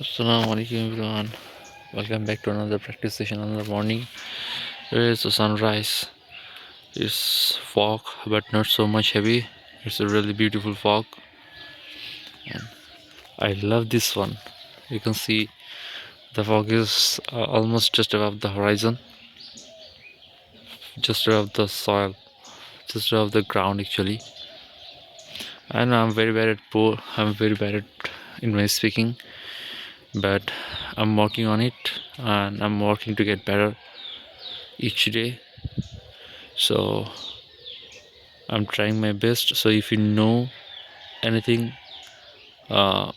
Assalamu alaikum everyone. Welcome back to another practice session another morning. Here is the sunrise. It's fog but not so much heavy. It's a really beautiful fog. And I love this one. You can see the fog is almost just above the horizon, just above the soil, just above the ground actually. And I'm very bad at in my speaking, but I'm working on it and I'm working to get better each day. So I'm trying my best. So if you know anything uh,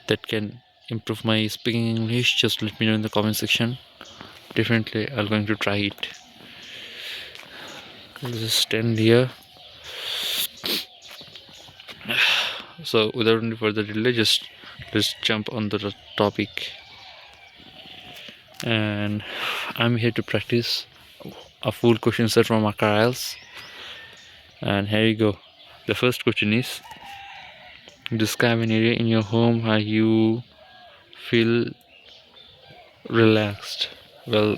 that can improve my speaking English, just let me know in the comment section. Definitely I'm going to try it. Let's just stand here. So without any further delay, just let's jump on the topic. And I'm here to practice a full question set from Akar IELTS. And here you go. The first question is, describe an area in your home where you feel relaxed. Well,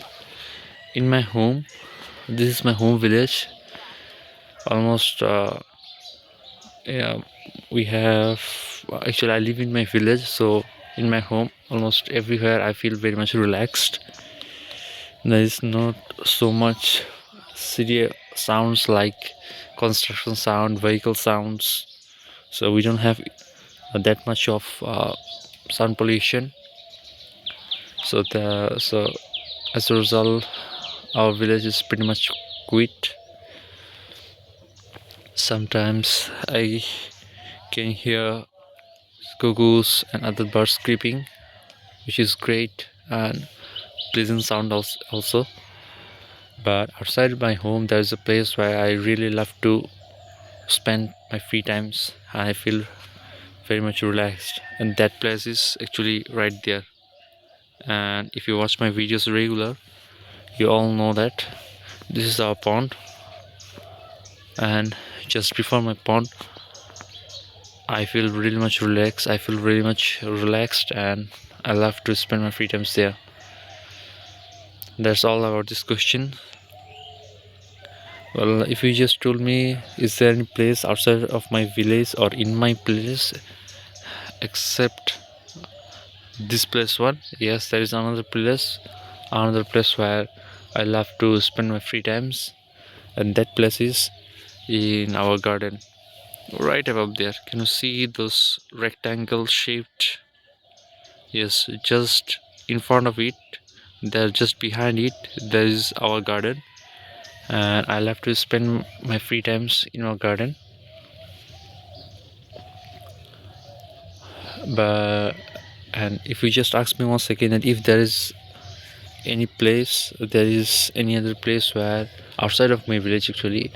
in my home, this is my home village. Almost yeah, we have actually I live in my village, so in my home almost everywhere I feel very much relaxed. There is not so much city sounds like construction sound, vehicle sounds, so we don't have that much of sound pollution. So as a result, our village is pretty much quiet. Sometimes I can hear cuckoos and other birds creeping, which is great and pleasant sound also. But outside my home, there's a place where I really love to spend my free times. I feel very much relaxed, and that place is actually right there. And if you watch my videos regular, you all know that this is our pond, and just before my pond I feel really much relaxed. I feel really much relaxed, and I love to spend my free times there. That's all about this question. Well, if you just told me, is there any place outside of my village or in my place except this place one? Yes, there is another place where I love to spend my free times, and that place is in our garden, right above there. Can you see those rectangle shaped? Yes, just in front of it, there, just behind it, there is our garden, and I love to spend my free times in our garden. But and if you just ask me once again that if there is any other place where outside of my village actually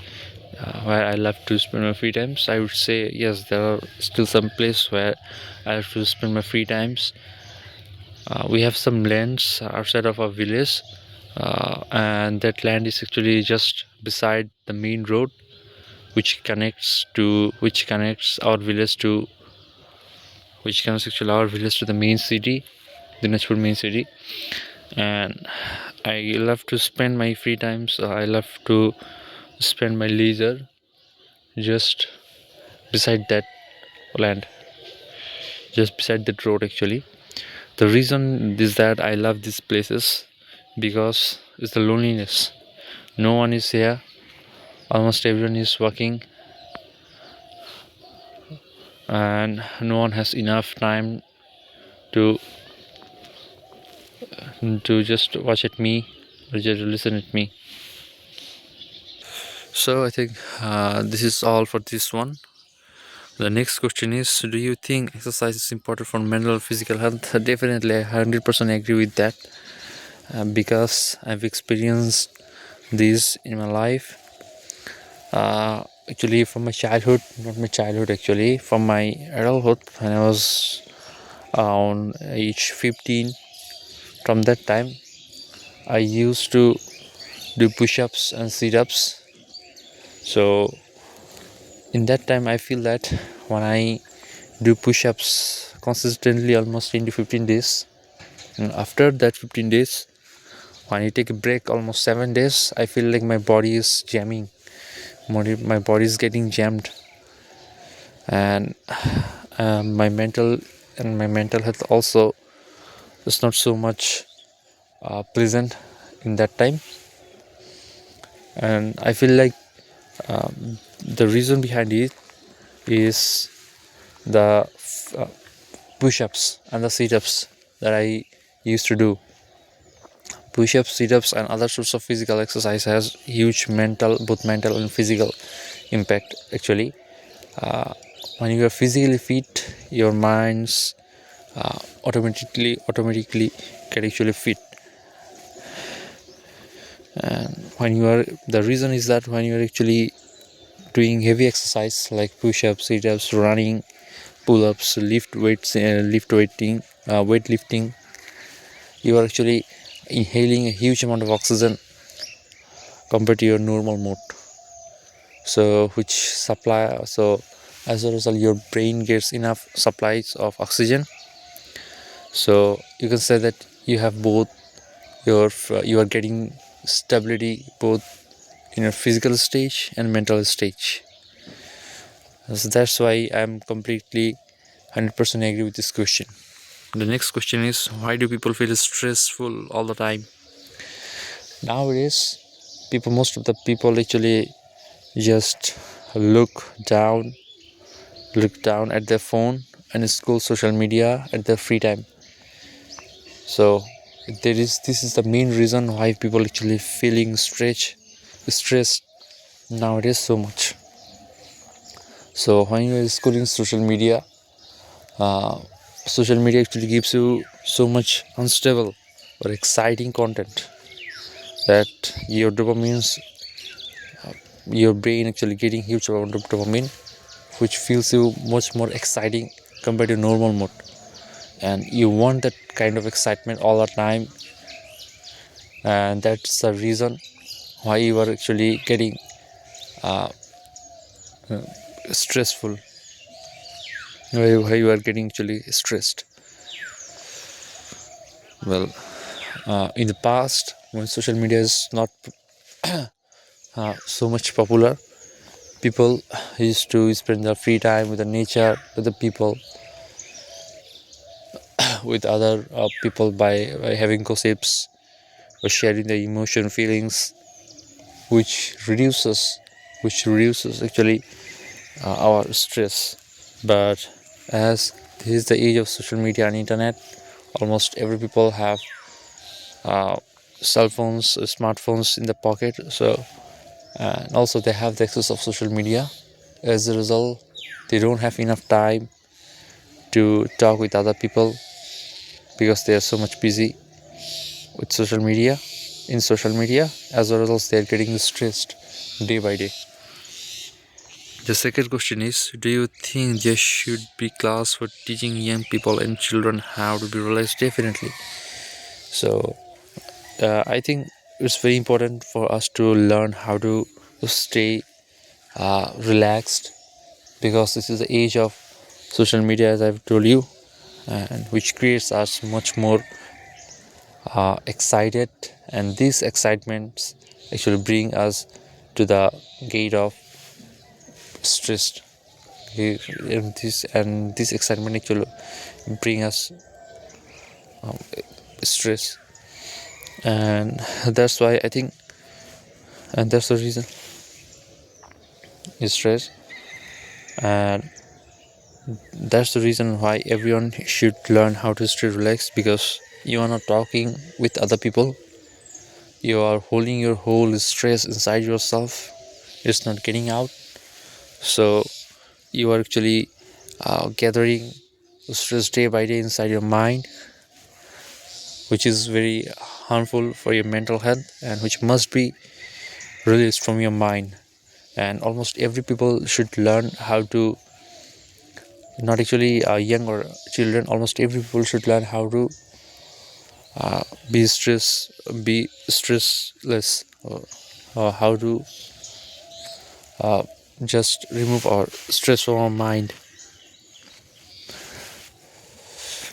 where I love to spend my free times, I would say yes, there are still some place where I have to spend my free times. We have some lands outside of our village, and that land is actually just beside the main road, which connects our village to which connects actually our village to the main city, the natural main city. And I love to spend my free times. I love to spend my leisure just beside that land, just beside that road actually. The reason is that I love these places because it's the loneliness. No one is here, almost everyone is working, and no one has enough time to just watch at me or just listen at me. So I think this is all for this one. The next question is, do you think exercise is important for mental or physical health? Definitely, I 100% agree with that, because I've experienced this in my life. Actually, from my childhood, not my childhood actually, from my adulthood, when I was around age 15, from that time, I used to do push-ups and sit-ups. So in that time, I feel that when I do push-ups consistently almost 10 to 15 days, And after that 15 days, when I take a break almost 7 days, I feel like my body is jamming. My body is getting jammed, and my mental health also is not so much present in that time. And I feel like the reason behind it is the uh, push-ups and the sit-ups that I used to do. Push-ups, sit-ups, and other sorts of physical exercise has huge both mental and physical impact. Actually, when you are physically fit, your minds automatically get actually fit. And the reason is that when you are actually doing heavy exercise like push-ups, sit-ups, running, pull-ups, weightlifting, you are actually inhaling a huge amount of oxygen compared to your normal mode. So as a result, your brain gets enough supplies of oxygen. So you can say that you have both you are getting stability both in your physical stage and mental stage. So that's why I'm completely 100% agree with this question. The next question is, why do people feel stressful all the time? Nowadays, most of the people actually just look down at their phone and scroll social media at their free time. So this is the main reason why people actually feeling stressed nowadays so much. So when you are scrolling uh, social media actually gives you so much unstable or exciting content that your brain actually getting huge amount of dopamine, which feels you much more exciting compared to normal mode, and you want that kind of excitement all the time, and that's the reason why you are actually getting stressful, why you are getting actually stressed. Well, in the past, when social media is not so much popular, people used to spend their free time with the nature, with the people, with other people by having gossips or sharing their emotion feelings, which reduces actually our stress. But as this is the age of social media and internet, almost every people have uh, cell phones, smartphones in the pocket. So and also they have the access of social media. As a result, they don't have enough time to talk with other people because they are so much busy with social media. As a result, they are getting stressed day by day. The second question is, do you think there should be class for teaching young people and children how to be relaxed? Definitely. So I think it's very important for us to learn how to stay relaxed, because this is the age of social media, as I've told you, and which creates us much more excited, and these excitements actually bring us to the gate of stress. And this excitement actually bring us stress, and that's why I think, and that's the reason is stress, and that's the reason why everyone should learn how to stay relaxed, because you are not talking with other people, you are holding your whole stress inside yourself, it's not getting out. So you are actually gathering stress day by day inside your mind, which is very harmful for your mental health and which must be released from your mind. And almost every people should learn how to, not actually young or children, almost every people should learn how to be stressless, or how to just remove our stress from our mind.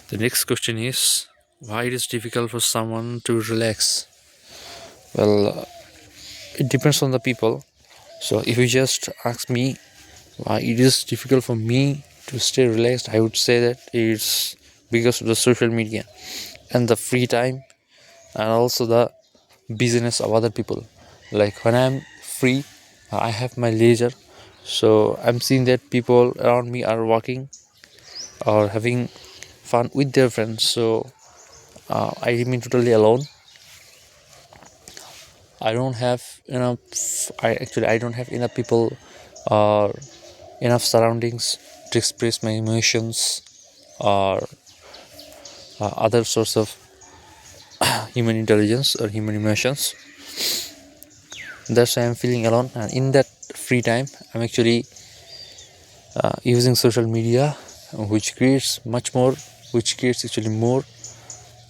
The next question is, Why it is difficult for someone to relax? Well, it depends on the people. So if you just ask me why it is difficult for me to stay relaxed, I would say that it's because of the social media and the free time, and also the busyness of other people. Like when I'm free, I have my leisure, so I'm seeing that people around me are working or having fun with their friends. So I remain totally alone. I don't have enough. I don't have enough people or enough surroundings to express my emotions or other sorts of human intelligence or human emotions. That's why I'm feeling alone, and in that free time I'm actually using social media, which creates actually more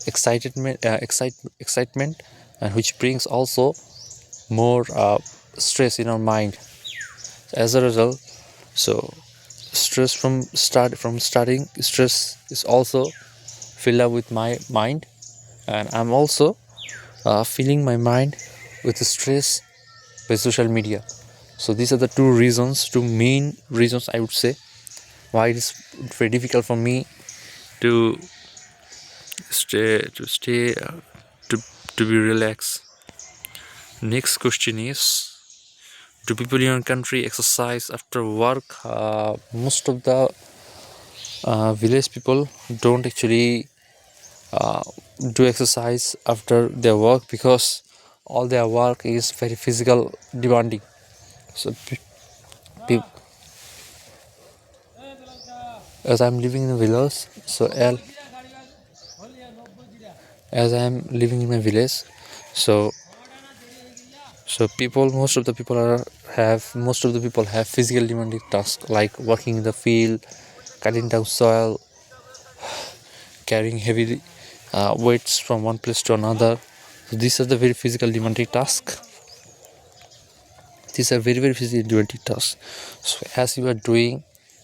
excitement, and which brings also more stress in our mind. As a result, so stress from studying, stress is also filled up with my mind, and I'm also filling my mind with the stress by social media. So these are the two main reasons I would say why it is very difficult for me to stay to stay to to be relaxed. Next question is, do people in your country exercise after work? Most of the village people don't actually uh, do exercise after their work because all their work is very physical demanding. So as I'm living in a village, as I'm living in my village, so people, most of the people have physical demanding tasks like working in the field, cutting down soil, carrying heavy weights from one place to another. So these are the very physical demanding tasks. These are very physical demanding tasks. So as you are doing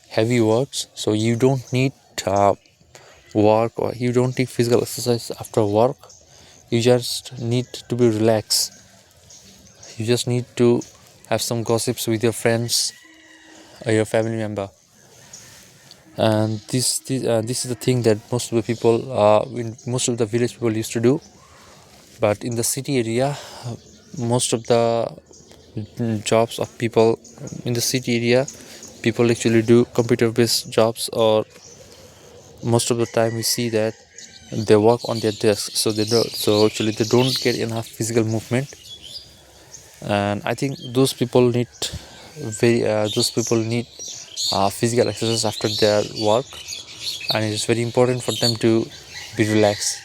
heavy works, so you don't need work, or you don't need physical exercise after work. You just need to be relaxed. You just need to have some gossips with your friends or your family member. And this is the thing that most of the people most of the village people used to do. But in the city area, most of the jobs of people in the city area, people actually do computer based jobs, or most of the time we see that they work on their desk, so actually they don't get enough physical movement. And I think those people need physical exercise after their work, and it is very important for them to be relaxed.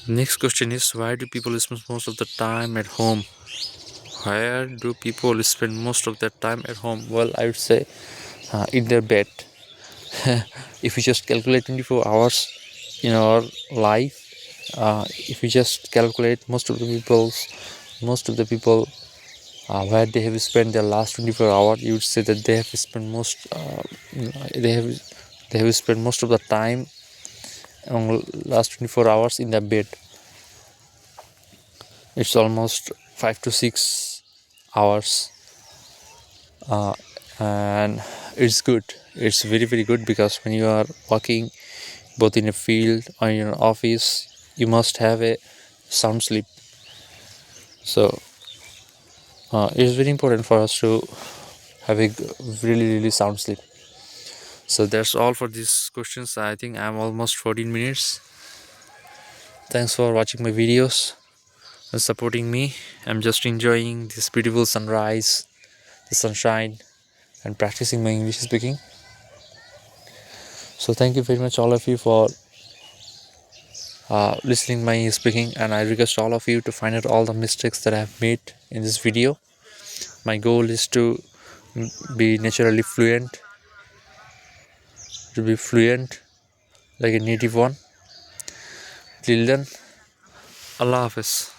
Next question is, why do people spend most of the time at home? Where do people spend most of their time at home? Well, I would say in their bed. If you just calculate 24 hours in our life, if you just calculate most of the people where they have spent their last 24 hours, you would say that they have spent they have spent most of the time on last 24 hours in their bed. It's almost 5 to 6 hours, and it's good. It's very good, because when you are working both in a field or in your office, you must have a sound sleep. So it's very important for us to have a really sound sleep. So that's all for these questions. I think I'm almost 14 minutes. Thanks for watching my videos and supporting me. I'm just enjoying this beautiful sunrise, the sunshine, and practicing my English speaking. So thank you very much all of you for listening my English speaking, and I request all of you to find out all the mistakes that I have made in this video. My goal is to be naturally fluent, like a native one. Till then, Allah Hafiz.